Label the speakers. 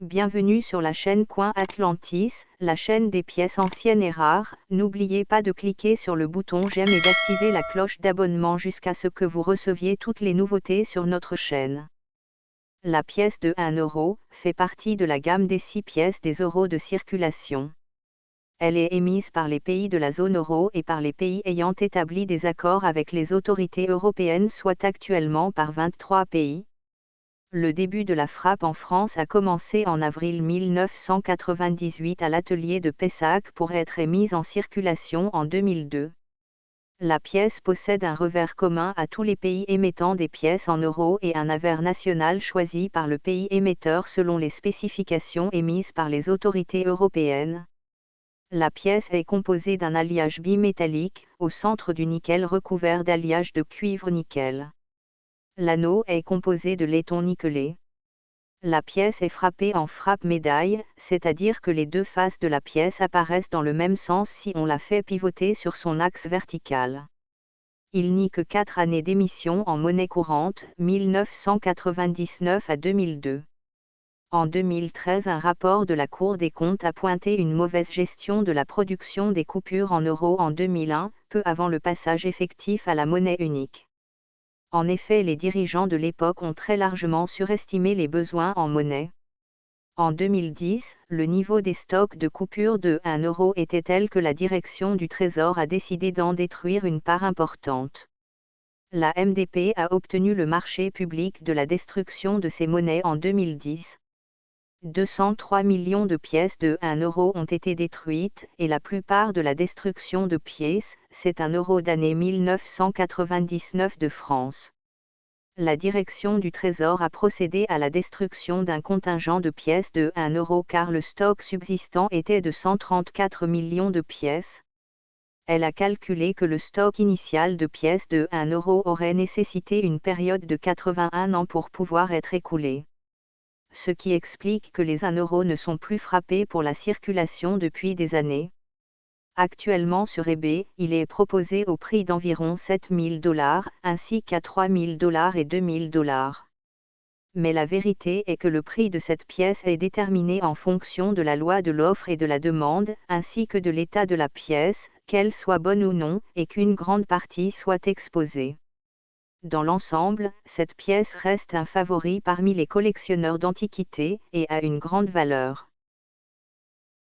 Speaker 1: Bienvenue sur la chaîne Coin Atlantis, la chaîne des pièces anciennes et rares. N'oubliez pas de cliquer sur le bouton j'aime et d'activer la cloche d'abonnement jusqu'à ce que vous receviez toutes les nouveautés sur notre chaîne. La pièce de 1 euro fait partie de la gamme des 6 pièces des euros de circulation. Elle est émise par les pays de la zone euro et par les pays ayant établi des accords avec les autorités européennes, soit actuellement par 23 pays. Le début de la frappe en France a commencé en avril 1998 à l'atelier de Pessac pour être émise en circulation en 2002. La pièce possède un revers commun à tous les pays émettant des pièces en euros et un avers national choisi par le pays émetteur selon les spécifications émises par les autorités européennes. La pièce est composée d'un alliage bimétallique, au centre du nickel recouvert d'alliage de cuivre-nickel. L'anneau est composé de laiton nickelé. La pièce est frappée en frappe médaille, c'est-à-dire que les deux faces de la pièce apparaissent dans le même sens si on la fait pivoter sur son axe vertical. Il n'y que 4 années d'émission en monnaie courante, 1999 à 2002. En 2013, un rapport de la Cour des comptes a pointé une mauvaise gestion de la production des coupures en euros en 2001, peu avant le passage effectif à la monnaie unique. En effet, les dirigeants de l'époque ont très largement surestimé les besoins en monnaie. En 2010, le niveau des stocks de coupures de 1 euro était tel que la direction du Trésor a décidé d'en détruire une part importante. La MDP a obtenu le marché public de la destruction de ces monnaies en 2010. 203 millions de pièces de 1 euro ont été détruites, et la plupart de la destruction de pièces, c'est 1 euro d'année 1999 de France. La direction du Trésor a procédé à la destruction d'un contingent de pièces de 1 euro car le stock subsistant était de 134 millions de pièces. Elle a calculé que le stock initial de pièces de 1 euro aurait nécessité une période de 81 ans pour pouvoir être écoulé. Ce qui explique que les 1 euro ne sont plus frappés pour la circulation depuis des années. Actuellement sur eBay, il est proposé au prix d'environ 7 000 $, ainsi qu'à 3 000 $ et 2 000 $. Mais la vérité est que le prix de cette pièce est déterminé en fonction de la loi de l'offre et de la demande, ainsi que de l'état de la pièce, qu'elle soit bonne ou non, et qu'une grande partie soit exposée. Dans l'ensemble, cette pièce reste un favori parmi les collectionneurs d'antiquités, et a une grande valeur.